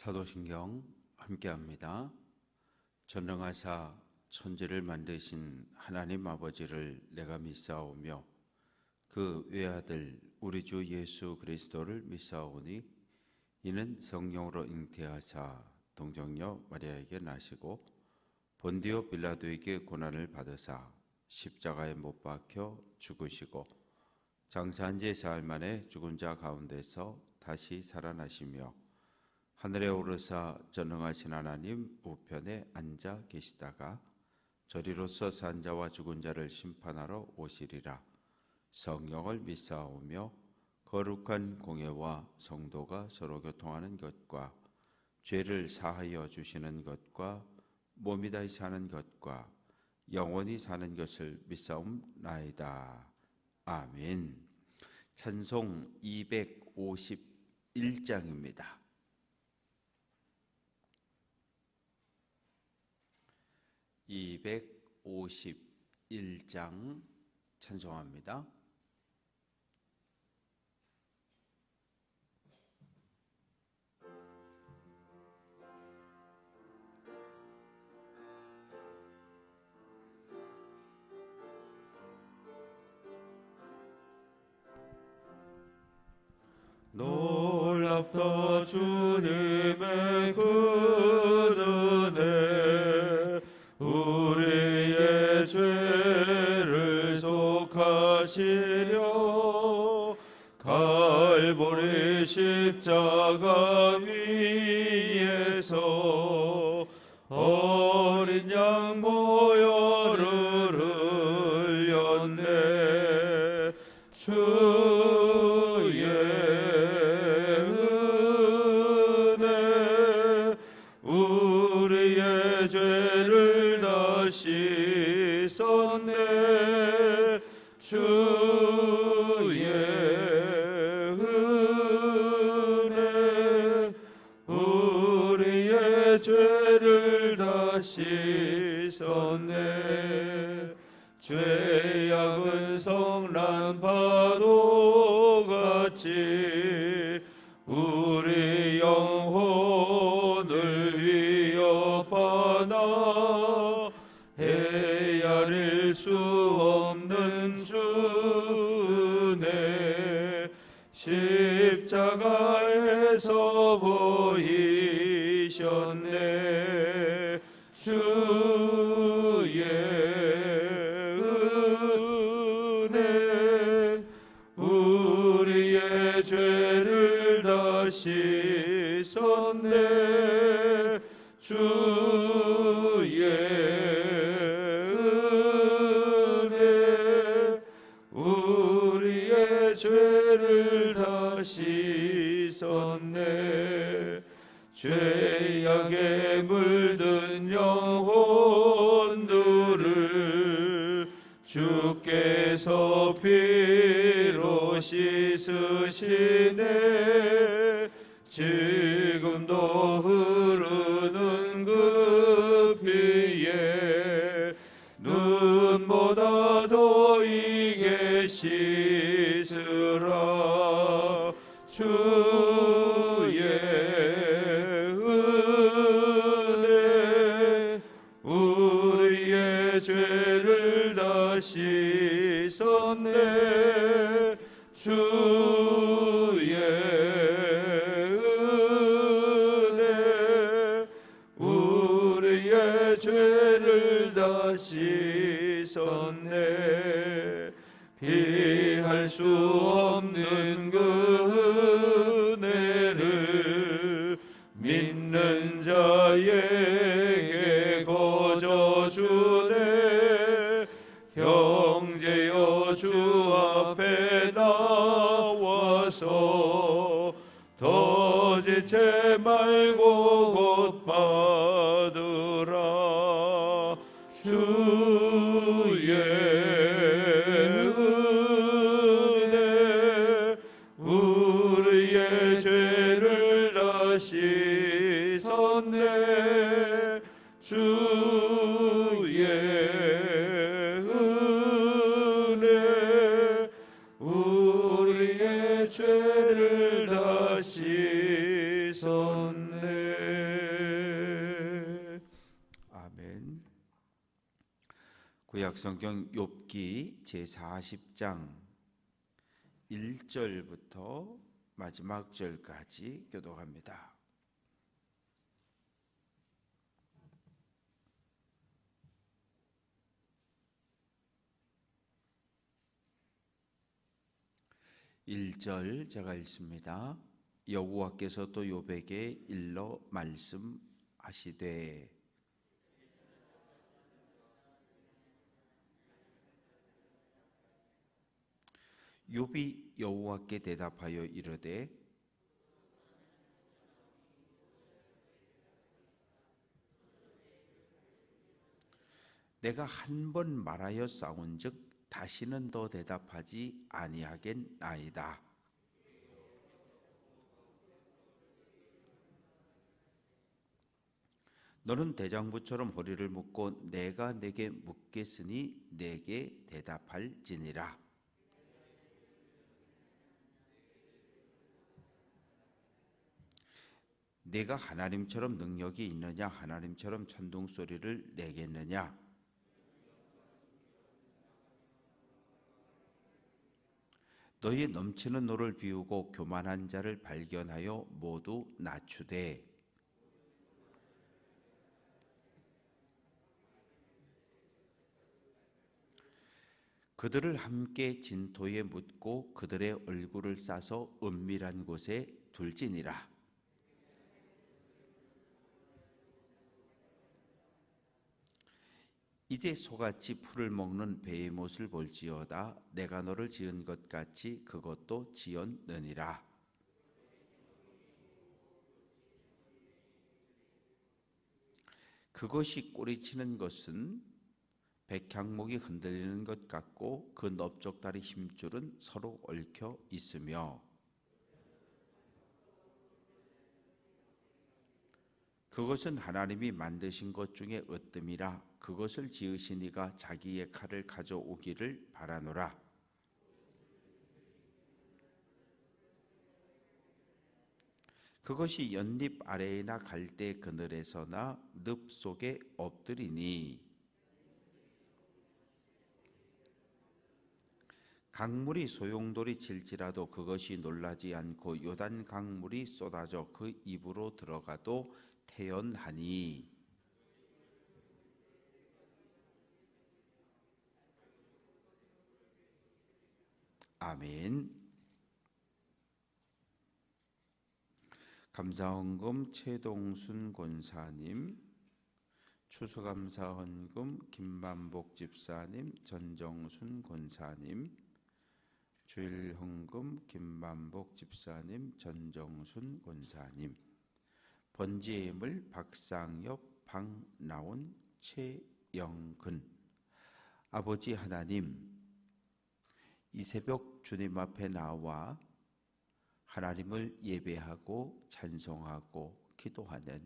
사도신경 함께합니다. 전능하사 천지를 만드신 하나님 아버지를 내가 믿사오며 그 외아들 우리 주 예수 그리스도를 믿사오니 이는 성령으로 잉태하사 동정녀 마리아에게 나시고 본디오 빌라도에게 고난을 받으사 십자가에 못 박혀 죽으시고 장사한 지 사흘 만에 죽은 자 가운데서 다시 살아나시며 하늘에 오르사 전능하신 하나님 우편에 앉아 계시다가 저리로서 산 자와 죽은 자를 심판하러 오시리라. 성령을 믿사오며 거룩한 공예와 성도가 서로 교통하는 것과 죄를 사하여 주시는 것과 몸이 다시 사는 것과 영원히 사는 것을 믿사옵나이다. 아멘. 찬송 251장입니다. 251장 찬송합니다. 놀랍다 주님의 그 은혜, 우리의 죄를 속하시려 갈보리 십자가 위에서 어린 양 보혈을 흘렸네. 주의 은혜 우리의 죄를 다 씻었네. 주의 은혜 우리의 죄를 다 씻었네. 죄악은 성난 파도같이 우리 영혼을 위협하나 헤아릴 수 없는 주네. 십자가에서 보이셨네. 주의 은혜 우리의 죄를 다 씻었네. 주의 은혜 우리의 죄를 다 씻었네. 죄악에 물든 영혼들을 주께서 피로 씻으시네. 지금도 흐르는 그 피에 눈보다 더 이게 씻으라. 주의 은혜 우리의 죄를 다 씻었네. 주의 은혜 우리의 죄를 다 씻었네. 피할 수 없는 그 은혜를 믿는 자에게 거저 주네. 형제여 주 앞에 나와서 더 지체 말고 곧 받으라. 주의 은혜 우리의 죄를 다 씻었네. 주의 은혜 우리의 죄를 다 씻었네. 되었네. 아멘. 구약성경 욥기 제40장 1절부터 마지막 절까지 교독합니다. (1절) 제가 읽습니다. 여호와께서 또 욥에게 일러 말씀하시되 욥이 여호와께 대답하여 이르되 내가 한 번 말하여 싸운즉 다시는 더 대답하지 아니하겠나이다. 너는 대장부처럼 허리를 묶고 내가 내게 묻겠으니 내게 대답할지니라. 내가 하나님처럼 능력이 있느냐? 하나님처럼 천둥 소리를 내겠느냐? 너희 넘치는 노를 비우고 교만한 자를 발견하여 모두 낮추되 그들을 함께 진토에 묻고 그들의 얼굴을 싸서 은밀한 곳에 둘지니라. 이제 소같이 풀을 먹는 배의 못을 볼지어다. 내가 너를 지은 것 같이 그것도 지었느니라. 그것이 꼬리치는 것은 백향목이 흔들리는 것 같고 그 넓적다리 힘줄은 서로 얽혀 있으며 그것은 하나님이 만드신 것 중에 으뜸이라. 그것을 지으신 이가 자기의 칼을 가져오기를 바라노라. 그것이 연잎 아래에나 갈대 그늘에서나 늪 속에 엎드리니 강물이 소용돌이 칠지라도 그것이 놀라지 않고 요단 강물이 쏟아져 그 입으로 들어가도 태연하니 아멘. 감사헌금 최동순 권사님, 추수감사헌금 김만복 집사님, 전정순 권사님, 주일헌금 김만복 집사님, 전정순 권사님, 번제예물 박상엽, 박나온, 최영근. 아버지 하나님, 이 새벽 주님 앞에 나와 하나님을 예배하고 찬송하고 기도하는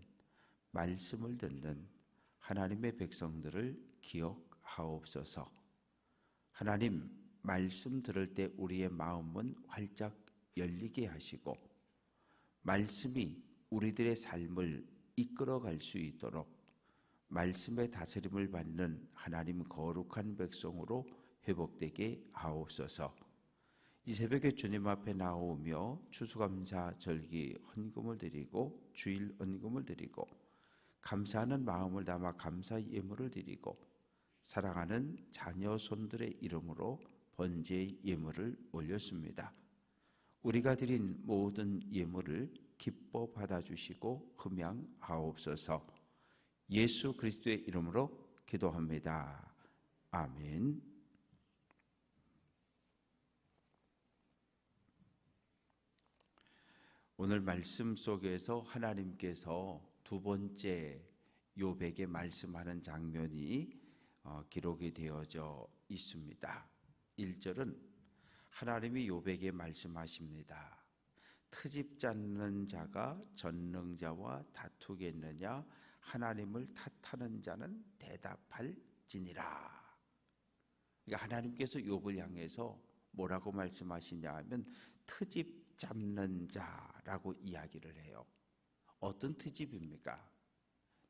말씀을 듣는 하나님의 백성들을 기억하옵소서. 하나님, 말씀 들을 때 우리의 마음은 활짝 열리게 하시고 말씀이 우리들의 삶을 이끌어갈 수 있도록 말씀의 다스림을 받는 하나님 거룩한 백성으로 회복되게 하옵소서. 이 새벽에 주님 앞에 나오며 추수감사 절기 헌금을 드리고 주일 헌금을 드리고 감사하는 마음을 담아 감사 예물을 드리고 사랑하는 자녀 손들의 이름으로 번제 예물을 올렸습니다. 우리가 드린 모든 예물을 기뻐 받아주시고 흠양하옵소서. 예수 그리스도의 이름으로 기도합니다. 아멘. 오늘 말씀 속에서 하나님께서 두 번째 욥에게 말씀하는 장면이 기록이 되어져 있습니다. 1절은 하나님이 욥에게 말씀하십니다. 트집 잡는 자가 전능자와 다투겠느냐? 하나님을 탓하는 자는 대답할지니라. 그러니까 하나님께서 욥을 향해서 뭐라고 말씀하시냐 하면 트집 잡는 자라고 이야기를 해요. 어떤 트집입니까?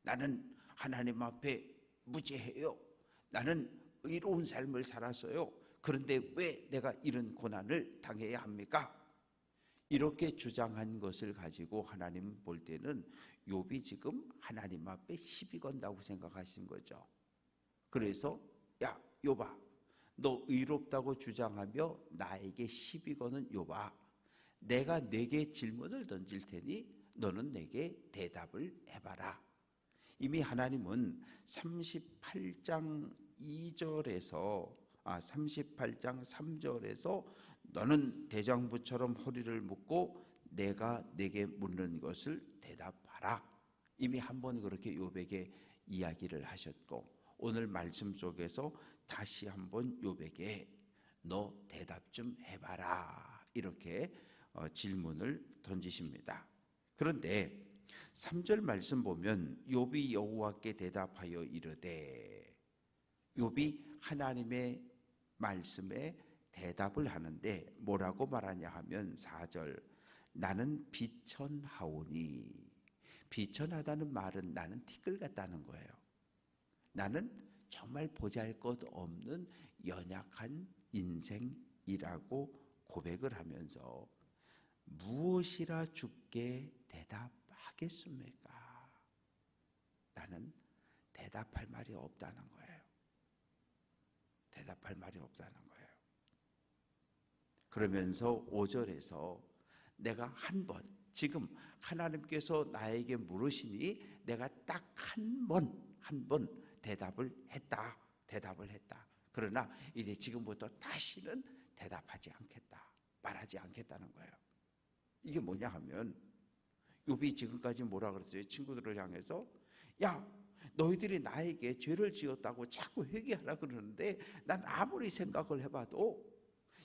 나는 하나님 앞에 무죄해요. 나는 의로운 삶을 살았어요. 그런데 왜 내가 이런 고난을 당해야 합니까? 이렇게 주장한 것을 가지고 하나님 볼 때는 욥이 지금 하나님 앞에 시비 건다고 생각하신 거죠. 그래서 야 욥아, 너 의롭다고 주장하며 나에게 시비 거는 욥아, 내가 내게 질문을 던질 테니 너는 내게 대답을 해봐라. 이미 하나님은 38장 3절에서 너는 대장부처럼 허리를 묶고 내가 내게 묻는 것을 대답하라. 이미 한 번 그렇게 욥에게 이야기를 하셨고, 오늘 말씀 속에서 다시 한번 욥에게 너 대답 좀 해봐라, 이렇게 질문을 던지십니다. 그런데 3절 말씀 보면 욥이 여호와께 대답하여 이르되, 욥이 하나님의 말씀에 대답을 하는데 뭐라고 말하냐 하면 4절, 나는 비천하오니. 비천하다는 말은 나는 티끌 같다는 거예요. 나는 정말 보잘것없는 연약한 인생이라고 고백을 하면서 무엇이라 주께 대답하겠습니까? 나는 대답할 말이 없다는 거예요. 대답할 말이 없다는 거예요. 그러면서 5절에서 내가 한 번, 지금 하나님께서 나에게 물으시니 내가 딱 한 번 대답을 했다. 그러나 이제 지금부터 다시는 대답하지 않겠다, 말하지 않겠다는 거예요. 이게 뭐냐 하면 욥이 지금까지 뭐라 그랬어요? 친구들을 향해서 야, 너희들이 나에게 죄를 지었다고 자꾸 회개하라 그러는데 난 아무리 생각을 해봐도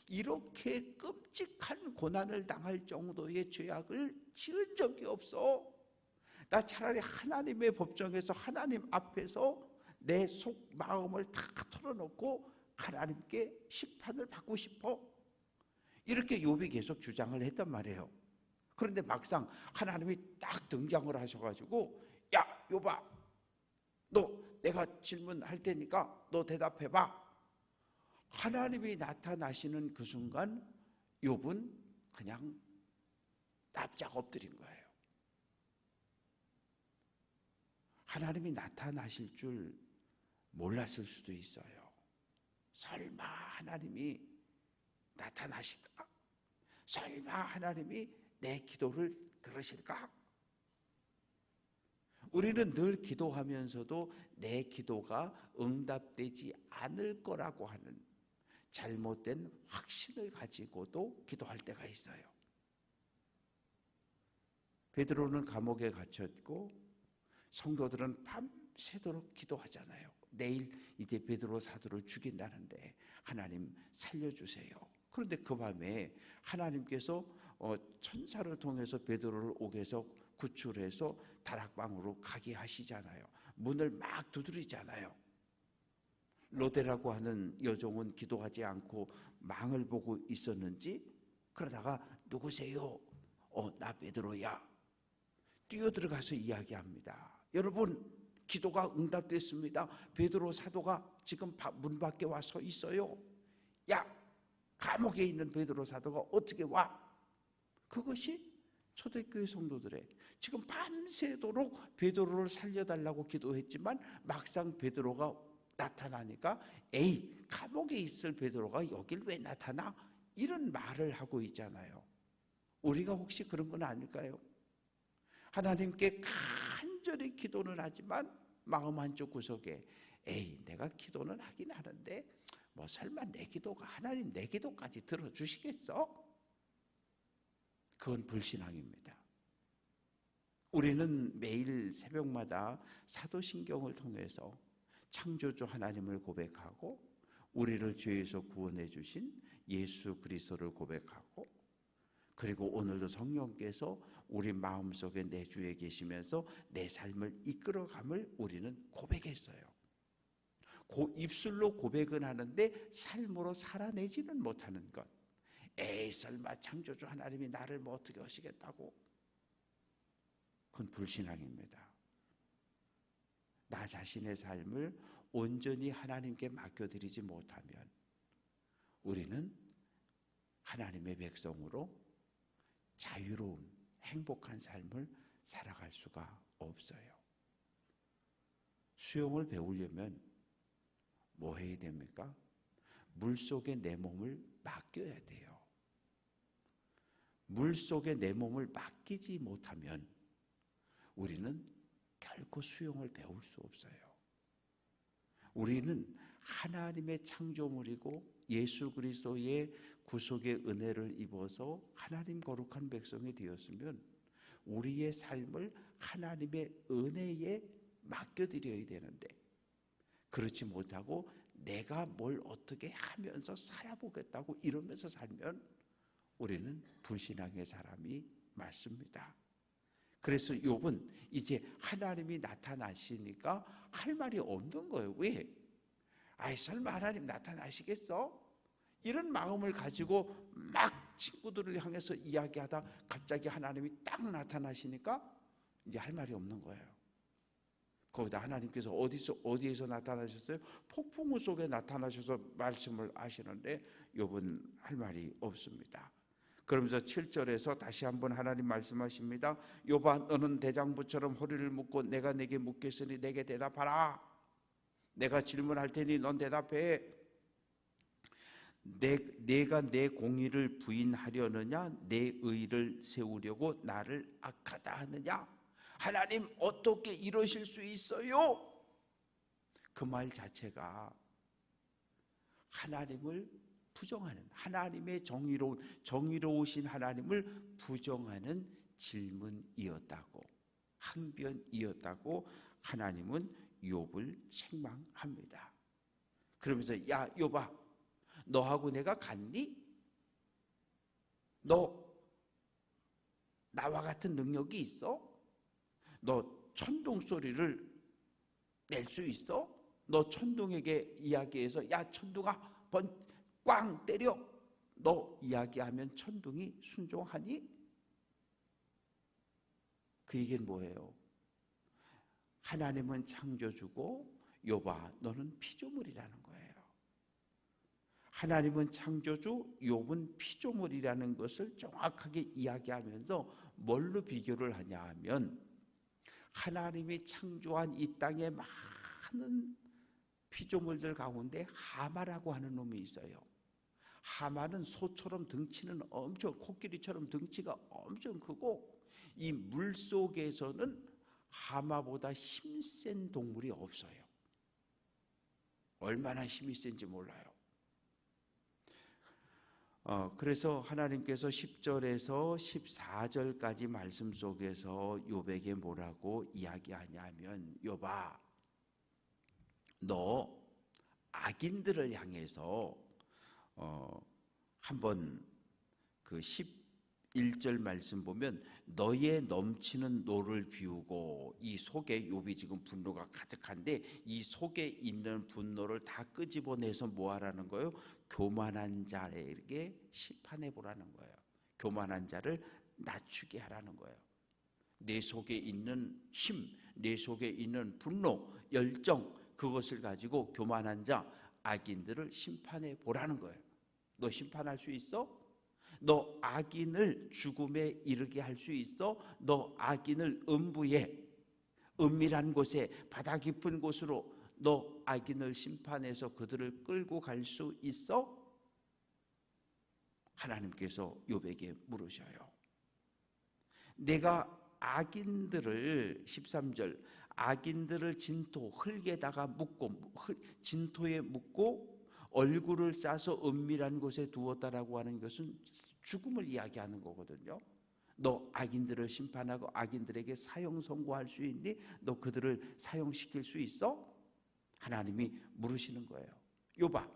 이렇게 끔찍한 고난을 당할 정도의 죄악을 지은 적이 없어. 나 차라리 하나님의 법정에서 하나님 앞에서 내 속 마음을 다 털어놓고 하나님께 심판을 받고 싶어. 이렇게 욥이 계속 주장을 했단 말이에요. 그런데 막상 하나님이 딱 등장을 하셔가지고 야 욥아, 너 내가 질문할 테니까 너 대답해봐. 하나님이 나타나시는 그 순간 욥은 그냥 납작 엎드린 거예요. 하나님이 나타나실 줄 몰랐을 수도 있어요. 설마 하나님이 나타나실까? 설마 하나님이 내 기도를 들으실까? 우리는 늘 기도하면서도 내 기도가 응답되지 않을 거라고 하는 잘못된 확신을 가지고도 기도할 때가 있어요. 베드로는 감옥에 갇혔고 성도들은 밤새도록 기도하잖아요. 내일 이제 베드로 사도를 죽인다는데 하나님 살려주세요. 그런데 그 밤에 하나님께서 천사를 통해서 베드로를 옥에서 구출해서 다락방으로 가게 하시잖아요. 문을 막 두드리잖아요. 로데라고 하는 여종은 기도하지 않고 망을 보고 있었는지 그러다가 누구세요? 나 베드로야. 뛰어들어가서 이야기합니다. 여러분, 기도가 응답됐습니다. 베드로 사도가 지금 문 밖에 와 서 있어요. 야, 감옥에 있는 베드로 사도가 어떻게 와? 그것이 초대교회 성도들의 지금 밤새도록 베드로를 살려달라고 기도했지만 막상 베드로가 나타나니까 에이, 감옥에 있을 베드로가 여길 왜 나타나? 이런 말을 하고 있잖아요. 우리가 혹시 그런 건 아닐까요? 하나님께 간절히 기도는 하지만 마음 한쪽 구석에 에이, 내가 기도는 하긴 하는데 뭐 설마 내 기도가 하나님 내 기도까지 들어주시겠어? 그건 불신앙입니다. 우리는 매일 새벽마다 사도신경을 통해서 창조주 하나님을 고백하고 우리를 죄에서 구원해 주신 예수 그리스도를 고백하고 그리고 오늘도 성령께서 우리 마음속에 내주에 계시면서 내 삶을 이끌어감을 우리는 고백했어요. 입술로 고백은 하는데 삶으로 살아내지는 못하는 것. 에이, 설마 창조주 하나님이 나를 뭐 어떻게 하시겠다고. 그건 불신앙입니다. 나 자신의 삶을 온전히 하나님께 맡겨드리지 못하면 우리는 하나님의 백성으로 자유로운 행복한 삶을 살아갈 수가 없어요. 수영을 배우려면 뭐 해야 됩니까? 물속에 내 몸을 맡겨야 돼요. 물속에 내 몸을 맡기지 못하면 우리는 결코 수영을 배울 수 없어요. 우리는 하나님의 창조물이고 예수 그리스도의 구속의 은혜를 입어서 하나님 거룩한 백성이 되었으면 우리의 삶을 하나님의 은혜에 맡겨드려야 되는데 그렇지 못하고 내가 뭘 어떻게 하면서 살아보겠다고 이러면서 살면 우리는 불신앙의 사람이 맞습니다. 그래서 욥은 이제 하나님이 나타나시니까 할 말이 없는 거예요. 왜? 아이 설마 하나님 나타나시겠어? 이런 마음을 가지고 막 친구들을 향해서 이야기하다 갑자기 하나님이 딱 나타나시니까 이제 할 말이 없는 거예요. 거기다 하나님께서 어디에서 나타나셨어요? 폭풍우 속에 나타나셔서 말씀을 하시는데 욥은 할 말이 없습니다. 그러면서 7절에서 다시 한번 하나님 말씀하십니다. 욥아 너는 대장부처럼 허리를 묶고 내가 내게 묻겠으니 내게 대답하라. 내가 질문할 테니 넌 대답해. 내가 내 공의를 부인하려느냐 내 의를 세우려고 나를 악하다 하느냐. 하나님 어떻게 이러실 수 있어요? 그 말 자체가 하나님을 부정하는, 하나님의 정의로우신 하나님을 부정하는 질문이었다고, 항변이었다고 하나님은 욥을 책망합니다. 그러면서 야 욥아 너하고 내가 같니? 너 나와 같은 능력이 있어? 너 천둥 소리를 낼 수 있어? 너 천둥에게 이야기해서 야 천둥아 꽝 때려. 너 이야기하면 천둥이 순종하니? 그 얘기는 뭐예요? 하나님은 창조주고 욥아 너는 피조물이라는 거예요. 하나님은 창조주, 욥은 피조물이라는 것을 정확하게 이야기하면서 뭘로 비교를 하냐 하면 하나님이 창조한 이 땅의 많은 피조물들 가운데 하마라고 하는 놈이 있어요. 하마는 소처럼 등치는 엄청, 코끼리처럼 등치가 엄청 크고 이 물속에서는 하마보다 힘센 동물이 없어요. 얼마나 힘이 센지 몰라요. 그래서 하나님께서 10절에서 14절까지 말씀 속에서 욥에게 뭐라고 이야기하냐면 욥아 너 악인들을 향해서 한번 그 11절 말씀 보면 너의 넘치는 노를 비우고 이 속에 욥이 지금 분노가 가득한데 이 속에 있는 분노를 다 끄집어내서 뭐 하라는 거예요? 교만한 자에게 심판해 보라는 거예요. 교만한 자를 낮추게 하라는 거예요. 내 속에 있는 힘, 내 속에 있는 분노, 열정 그것을 가지고 교만한 자, 악인들을 심판해 보라는 거예요. 너 심판할 수 있어? 너 악인을 죽음에 이르게 할 수 있어? 너 악인을 음부에 은밀한 곳에 바다 깊은 곳으로 너 악인을 심판해서 그들을 끌고 갈 수 있어? 하나님께서 욥에게 물으셔요. 내가 악인들을 13절 악인들을 진토 흙에다가 묻고 진토에 묻고 얼굴을 싸서 은밀한 곳에 두었다라고 하는 것은 죽음을 이야기하는 거거든요. 너 악인들을 심판하고 악인들에게 사형 선고할 수 있니? 너 그들을 사형시킬 수 있어? 하나님이 물으시는 거예요. 욥아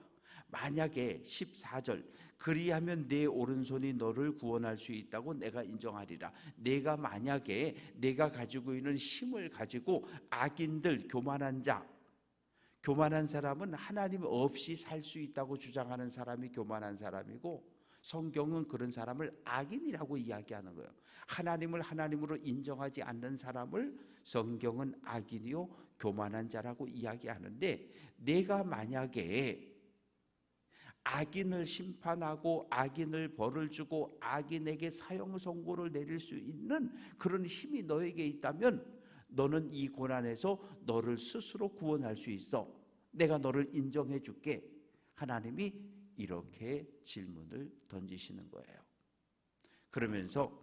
만약에 14절 그리하면 내 오른손이 너를 구원할 수 있다고 내가 인정하리라. 내가 만약에 내가 가지고 있는 힘을 가지고 악인들 교만한 자, 교만한 사람은 하나님 없이 살 수 있다고 주장하는 사람이 교만한 사람이고 성경은 그런 사람을 악인이라고 이야기하는 거예요. 하나님을 하나님으로 인정하지 않는 사람을 성경은 악인이요 교만한 자라고 이야기하는데, 내가 만약에 악인을 심판하고 악인을 벌을 주고 악인에게 사형 선고를 내릴 수 있는 그런 힘이 너에게 있다면 너는 이 고난에서 너를 스스로 구원할 수 있어. 내가 너를 인정해 줄게. 하나님이 이렇게 질문을 던지시는 거예요. 그러면서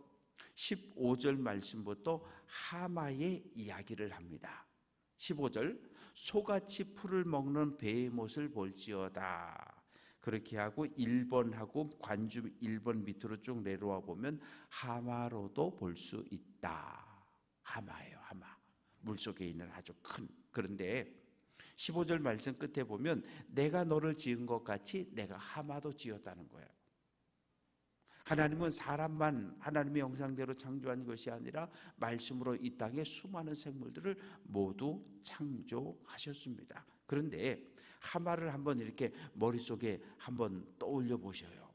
15절 말씀부터 하마의 이야기를 합니다. 15절, 소같이 풀을 먹는 베헤못을 볼지어다. 그렇게 하고 1번하고 관주 1번 밑으로 쭉 내려와 보면 하마로도 볼 수 있다. 하마예요, 하마. 물속에 있는 아주 큰. 그런데 15절 말씀 끝에 보면 내가 너를 지은 것 같이 내가 하마도 지었다는 거예요. 하나님은 사람만 하나님의 형상대로 창조한 것이 아니라 말씀으로 이 땅에 수많은 생물들을 모두 창조하셨습니다. 그런데 하마를 한번 이렇게 머릿속에 한번 떠올려 보셔요.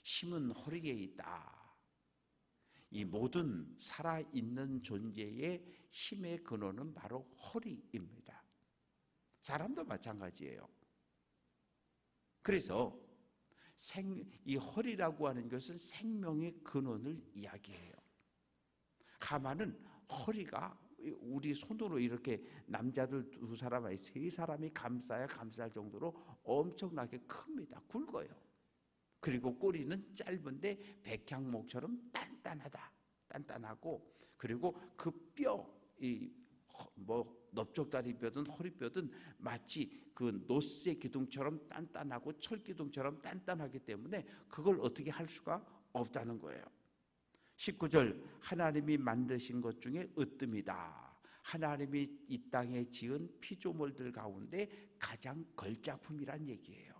힘은 허리에 있다. 이 모든 살아있는 존재의 힘의 근원은 바로 허리입니다. 사람도 마찬가지예요. 그래서 이 허리라고 하는 것은 생명의 근원을 이야기해요. 하마는 허리가 우리 손으로 이렇게 남자들 2사람, 3사람이 감싸야 감쌀 정도로 엄청나게 큽니다. 굵어요. 그리고 꼬리는 짧은데 백향목처럼 단단하고, 그리고 그 뼈, 넓적다리 뼈든 허리뼈든 마치 그 노쇠 기둥처럼 단단하고 철기둥처럼 단단하기 때문에 그걸 어떻게 할 수가 없다는 거예요. 19절, 하나님이 만드신 것 중에 으뜸이다. 하나님이 이 땅에 지은 피조물들 가운데 가장 걸작품이란 얘기예요.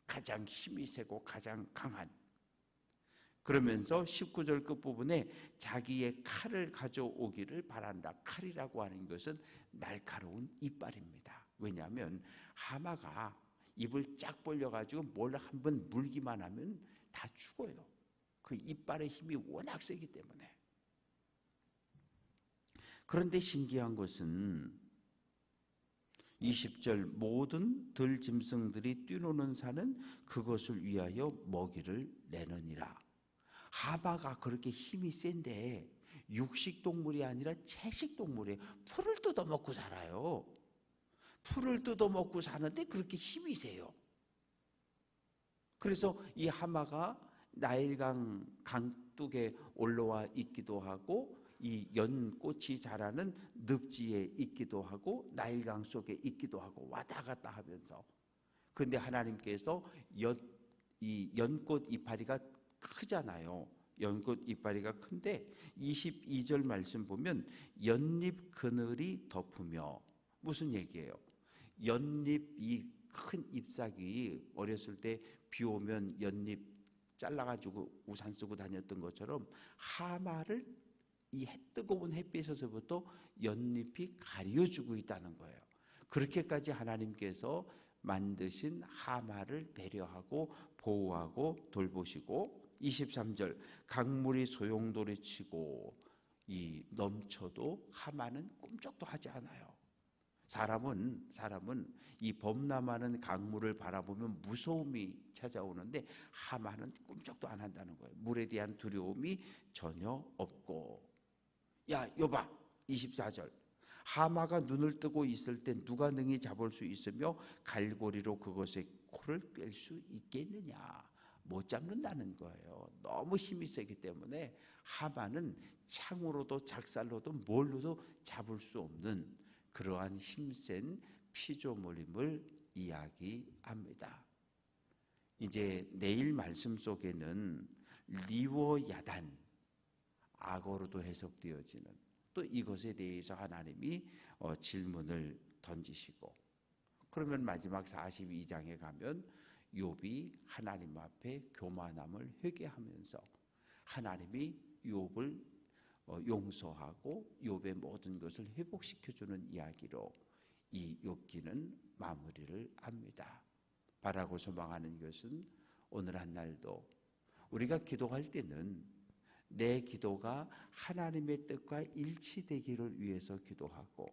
가장 힘이 세고 가장 강한. 그러면서 19절 끝부분에 자기의 칼을 가져오기를 바란다. 칼이라고 하는 것은 날카로운 이빨입니다. 왜냐하면 하마가 입을 쫙 벌려가지고 뭘 한번 물기만 하면 다 죽어요. 그 이빨의 힘이 워낙 세기 때문에. 그런데 신기한 것은 20절, 모든 들짐승들이 뛰노는 산은 그것을 위하여 먹이를 내느니라. 하마가 그렇게 힘이 센데 육식동물이 아니라 채식동물이에요. 풀을 뜯어먹고 살아요. 풀을 뜯어먹고 사는데 그렇게 힘이 세요. 그래서 이 하마가 나일강 강둑에 올라와 있기도 하고, 이 연꽃이 자라는 늪지에 있기도 하고, 나일강 속에 있기도 하고, 왔다 갔다 하면서. 그런데 하나님께서 이 연꽃 이파리가 크잖아요. 연꽃 이파리가 큰데 22절 말씀 보면 연잎 그늘이 덮으며, 무슨 얘기예요? 연잎, 이 큰 잎사귀, 어렸을 때 비 오면 연잎 잘라가지고 우산 쓰고 다녔던 것처럼 하마를 이 뜨거운 햇빛에서부터 연잎이 가려주고 있다는 거예요. 그렇게까지 하나님께서 만드신 하마를 배려하고 보호하고 돌보시고, 23절, 강물이 소용돌이치고 이 넘쳐도 하마는 꿈쩍도 하지 않아요. 사람은 이 범람하는 강물을 바라보면 무서움이 찾아오는데 하마는 꿈쩍도 안 한다는 거예요. 물에 대한 두려움이 전혀 없고. 야, 여봐, 24절, 하마가 눈을 뜨고 있을 때 누가 능히 잡을 수 있으며 갈고리로 그것의 코를 꿰 수 있겠느냐. 못 잡는다는 거예요. 너무 힘이 세기 때문에 하마는 창으로도 작살로도 뭘로도 잡을 수 없는 그러한 힘센 피조물임을 이야기합니다. 이제 내일 말씀 속에는 리워야단, 악어로도 해석되어지는 또 이것에 대해서 하나님이 질문을 던지시고, 그러면 마지막 42장에 가면 욥이 하나님 앞에 교만함을 회개하면서 하나님이 욥을 용서하고 욥의 모든 것을 회복시켜주는 이야기로 이 욥기는 마무리를 합니다. 바라고 소망하는 것은 오늘 한 날도 우리가 기도할 때는 내 기도가 하나님의 뜻과 일치되기를 위해서 기도하고,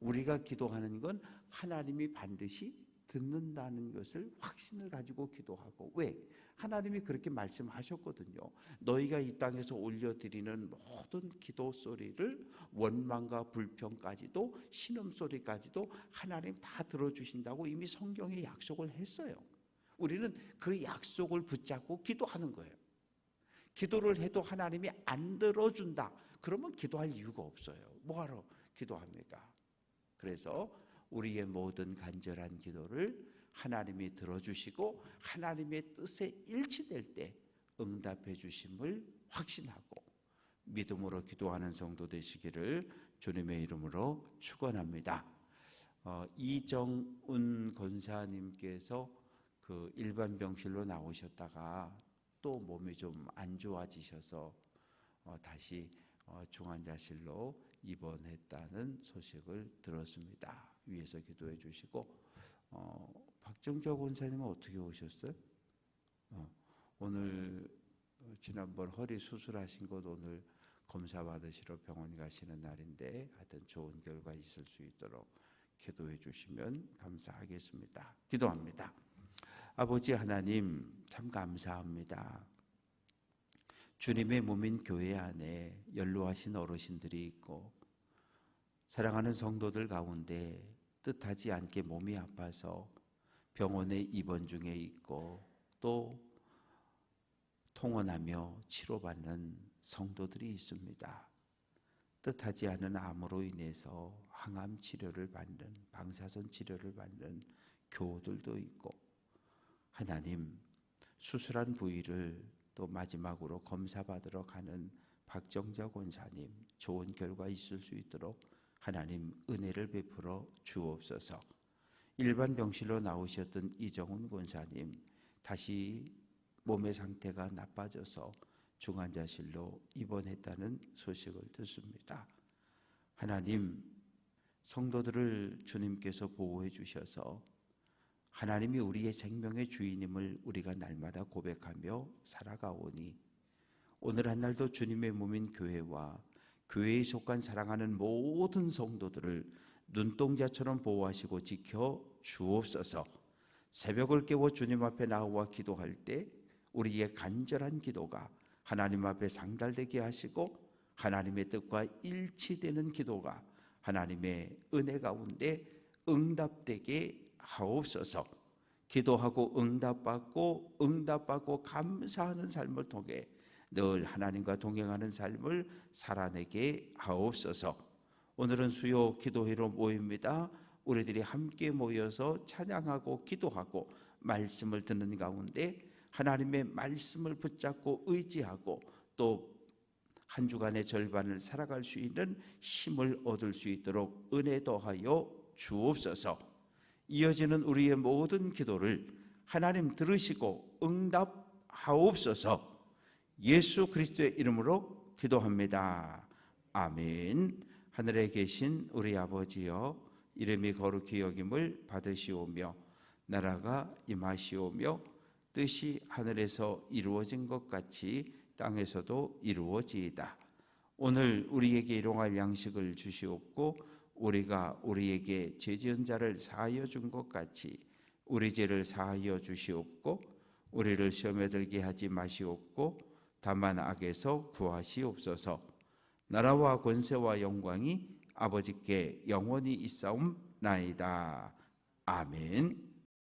우리가 기도하는 건 하나님이 반드시 듣는다는 것을 확신을 가지고 기도하고. 왜? 하나님이 그렇게 말씀하셨거든요. 너희가 이 땅에서 올려드리는 모든 기도 소리를, 원망과 불평까지도 신음소리까지도 하나님 다 들어주신다고 이미 성경에 약속을 했어요. 우리는 그 약속을 붙잡고 기도하는 거예요. 기도를 해도 하나님이 안 들어준다, 그러면 기도할 이유가 없어요. 뭐하러 기도합니까? 그래서 우리의 모든 간절한 기도를 하나님이 들어주시고 하나님의 뜻에 일치될 때 응답해 주심을 확신하고 믿음으로 기도하는 성도 되시기를 주님의 이름으로 축원합니다. 이정은 권사님께서 그 일반 병실로 나오셨다가 또 몸이 좀 안 좋아지셔서 다시 중환자실로 입원했다는 소식을 들었습니다. 위에서 기도해 주시고, 박정자 권사님은 어떻게 오셨어요? 오늘 지난번 허리 수술하신 것 오늘 검사 받으시러 병원 가시는 날인데 하여튼 좋은 결과 있을 수 있도록 기도해 주시면 감사하겠습니다. 기도합니다. 아버지 하나님, 참 감사합니다. 주님의 몸인 교회 안에 연로하신 어르신들이 있고 사랑하는 성도들 가운데 뜻하지 않게 몸이 아파서 병원에 입원 중에 있고 또 통원하며 치료받는 성도들이 있습니다. 뜻하지 않은 암으로 인해서 항암 치료를 받는, 방사선 치료를 받는 교우들도 있고, 하나님, 수술한 부위를 또 마지막으로 검사받으러 가는 박정자 권사님, 좋은 결과 있을 수 있도록 하나님 은혜를 베풀어 주옵소서. 일반 병실로 나오셨던 이정훈 권사님, 다시 몸의 상태가 나빠져서 중환자실로 입원했다는 소식을 듣습니다. 하나님, 성도들을 주님께서 보호해 주셔서 하나님이 우리의 생명의 주인임을 우리가 날마다 고백하며 살아가오니, 오늘 한날도 주님의 몸인 교회와 교회에 속한 사랑하는 모든 성도들을 눈동자처럼 보호하시고 지켜 주옵소서. 새벽을 깨워 주님 앞에 나와 기도할 때 우리의 간절한 기도가 하나님 앞에 상달되게 하시고 하나님의 뜻과 일치되는 기도가 하나님의 은혜 가운데 응답되게 하옵소서. 기도하고 응답받고 감사하는 삶을 통해 늘 하나님과 동행하는 삶을 살아내게 하옵소서. 오늘은 수요 기도회로 모입니다. 우리들이 함께 모여서 찬양하고 기도하고 말씀을 듣는 가운데 하나님의 말씀을 붙잡고 의지하고 또 한 주간의 절반을 살아갈 수 있는 힘을 얻을 수 있도록 은혜 더하여 주옵소서. 이어지는 우리의 모든 기도를 하나님 들으시고 응답하옵소서. 예수 그리스도의 이름으로 기도합니다. 아멘. 하늘에 계신 우리 아버지여, 이름이 거룩히 여김을 받으시오며 나라가 임하시오며 뜻이 하늘에서 이루어진 것 같이 땅에서도 이루어지이다. 오늘 우리에게 일용할 양식을 주시옵고 우리가 우리에게 죄 지은 자를 사하여 준 것 같이 우리 죄를 사하여 주시옵고 우리를 시험에 들게 하지 마시옵고 다만 악에서 구하시옵소서. 나라와 권세와 영광이 아버지께 영원히 있사옵나이다. 아멘.